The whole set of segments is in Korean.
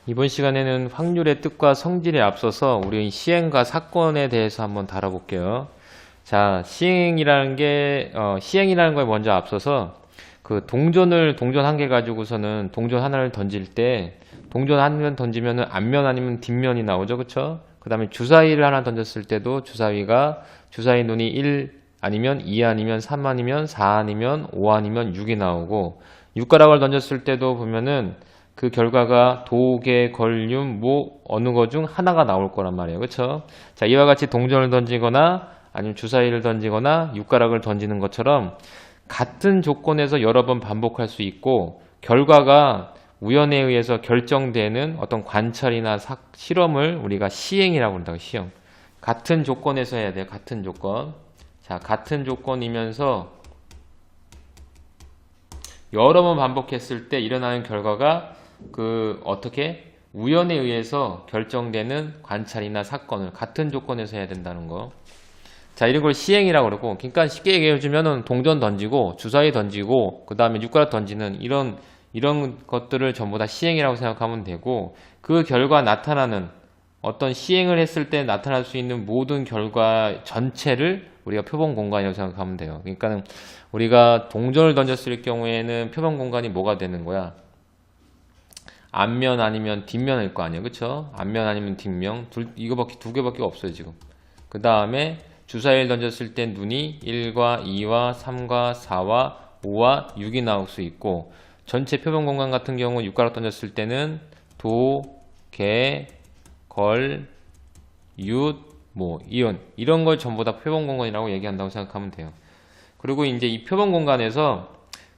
이번 시간에는 확률의 뜻과 성질에 앞서서 우리 시행과 사건에 대해서 한번 다뤄볼게요. 자, 시행이라는 거에 먼저 앞서서 동전 한 개 가지고서는 동전 하나를 던질 때 동전 한 면 던지면은 앞면 아니면 뒷면이 나오죠. 그쵸? 그 다음에 주사위를 하나 던졌을 때도 주사위 눈이 1 아니면 2 아니면 3 아니면 4 아니면 5 아니면 6이 나오고, 육가락을 던졌을 때도 보면은 그 결과가 도, 개, 걸륨, 모 어느 거 중 하나가 나올 거란 말이에요. 그쵸? 자, 이와 같이 동전을 던지거나 아니면 주사위를 던지거나 육가락을 던지는 것처럼 같은 조건에서 여러 번 반복할 수 있고, 결과가 우연에 의해서 결정되는 어떤 관찰이나 실험을 우리가 시행이라고 한다고. 시험. 같은 조건에서 해야 돼요. 같은 조건. 자, 같은 조건이면서 여러 번 반복했을 때 일어나는 결과가 어떻게 우연에 의해서 결정되는 관찰이나 사건을 같은 조건에서 해야 된다는 거. 자, 이런 걸 시행이라고 그러고, 그러니까 쉽게 얘기해 주면은 동전 던지고 주사위 던지고 그 다음에 육가락 던지는 이런 것들을 전부 다 시행이라고 생각하면 되고, 그 결과 나타나는 어떤 시행을 했을 때 나타날 수 있는 모든 결과 전체를 우리가 표본 공간이라고 생각하면 돼요. 그러니까 우리가 동전을 던졌을 경우에는 표본 공간이 뭐가 되는 거야? 앞면 아니면 뒷면일 거 아니에요. 그쵸? 앞면 아니면 뒷면. 두 개밖에 없어요, 지금. 그 다음에 주사위를 던졌을 때 눈이 1과 2와 3과 4와 5와 6이 나올 수 있고, 전체 표본 공간 같은 경우 육가락 던졌을 때는 도, 개, 걸, 윷, 모, 이온 이런 걸 전부 다 표본 공간이라고 얘기한다고 생각하면 돼요. 그리고 이제 이 표본 공간에서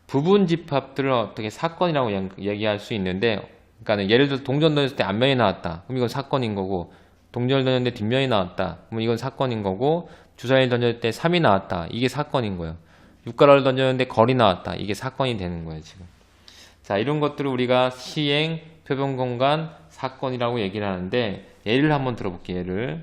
부분 집합들을 어떻게 사건이라고 얘기할 수 있는데, 그러니까 예를 들어서 동전 던졌을 때 앞면이 나왔다. 그럼 이건 사건인 거고, 동전을 던졌는데 뒷면이 나왔다. 그럼 이건 사건인 거고, 주사위를 던졌을 때 3이 나왔다. 이게 사건인 거예요. 육가락을 던졌는데 걸이 나왔다. 이게 사건이 되는 거예요, 지금. 자, 이런 것들을 우리가 시행, 표본 공간, 사건이라고 얘기를 하는데, 예를 한번 들어볼게요.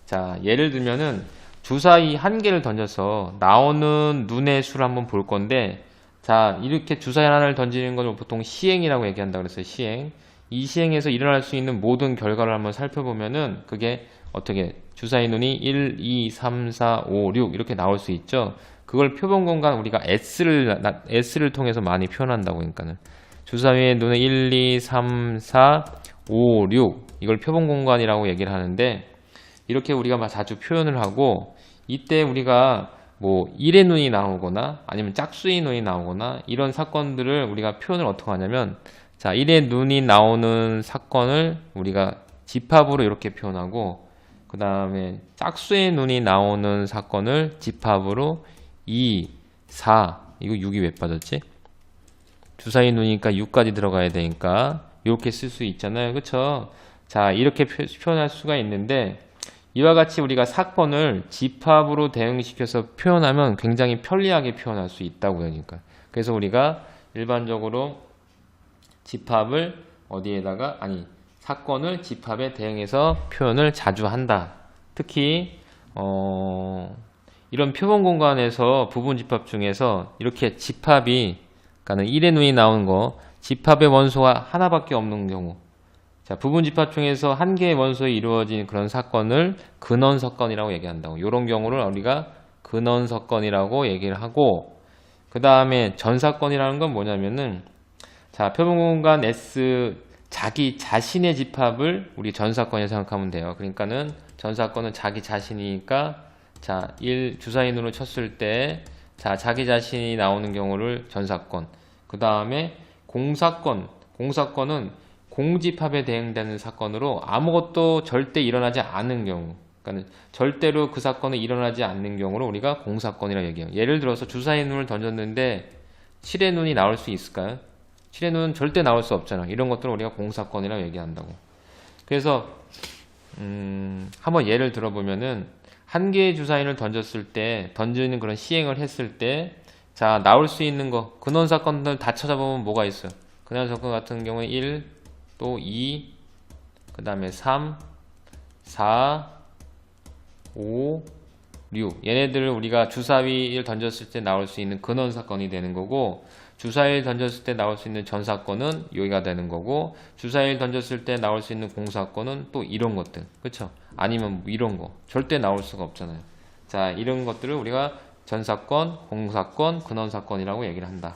자, 예를 들면은 주사위 한 개를 던져서 나오는 눈의 수를 한번 볼 건데, 자, 이렇게 주사위 하나를 던지는 걸 보통 시행이라고 얘기한다 그랬어요. 시행. 이 시행에서 일어날 수 있는 모든 결과를 한번 살펴보면은 그게 어떻게 주사위 눈이 1, 2, 3, 4, 5, 6 이렇게 나올 수 있죠. 그걸 표본 공간 우리가 S를 통해서 많이 표현한다고. 그러니까는 주사위의 눈은 1, 2, 3, 4, 5, 6 이걸 표본 공간이라고 얘기를 하는데, 이렇게 우리가 자주 표현을 하고, 이때 우리가 뭐 1의 눈이 나오거나 아니면 짝수의 눈이 나오거나 이런 사건들을 우리가 표현을 어떻게 하냐면, 자, 1의 눈이 나오는 사건을 우리가 집합으로 이렇게 표현하고, 그 다음에 짝수의 눈이 나오는 사건을 집합으로 2, 4, 이거 6이 왜 빠졌지? 주사위 눈이니까 6까지 들어가야 되니까 이렇게 쓸 수 있잖아요. 그쵸? 자, 이렇게 표현할 수가 있는데, 이와 같이 우리가 사건을 집합으로 대응시켜서 표현하면 굉장히 편리하게 표현할 수 있다고요. 그러니까. 그래서 우리가 일반적으로 사건을 집합에 대응해서 표현을 자주 한다. 특히 이런 표본 공간에서 부분 집합 중에서 이렇게 집합이, 그러니까 1의 눈이 나오는 거, 집합의 원소가 하나밖에 없는 경우, 자, 부분 집합 중에서 한 개의 원소에 이루어진 그런 사건을 근원사건이라고 얘기한다고. 이런 경우를 우리가 근원사건이라고 얘기를 하고, 그 다음에 전사건이라는 건 뭐냐면은, 자, 표본 공간 S 자기 자신의 집합을 우리 전사건이라고 생각하면 돼요. 그러니까는 전사건은 자기 자신이니까, 자, 주사위눈으로 쳤을 때, 자, 자기 자신이 나오는 경우를 전사건. 그 다음에 공사건은 공집합에 대응되는 사건으로 아무것도 절대 일어나지 않은 경우, 그러니까 절대로 그 사건이 일어나지 않는 경우를 우리가 공사건이라고 얘기해요. 예를 들어서 주사위 눈을 던졌는데 7의 눈이 나올 수 있을까요? 7의 눈은 절대 나올 수 없잖아. 이런 것들을 우리가 공사건이라고 얘기한다고. 그래서 한번 예를 들어보면은, 한 개의 주사위를 던지는 그런 시행을 했을 때, 자, 나올 수 있는 거, 근원사건들 다 찾아보면 뭐가 있어요? 근원사건 같은 경우에 1, 또 2, 그 다음에 3, 4, 5, 6. 얘네들을 우리가 주사위를 던졌을 때 나올 수 있는 근원사건이 되는 거고, 주사일 던졌을 때 나올 수 있는 전사건은 여기가 되는 거고, 주사일 던졌을 때 나올 수 있는 공사건은 또 이런 것들, 그쵸? 아니면 뭐 이런 거 절대 나올 수가 없잖아요. 자, 이런 것들을 우리가 전사건, 공사건, 근원사건이라고 얘기를 한다.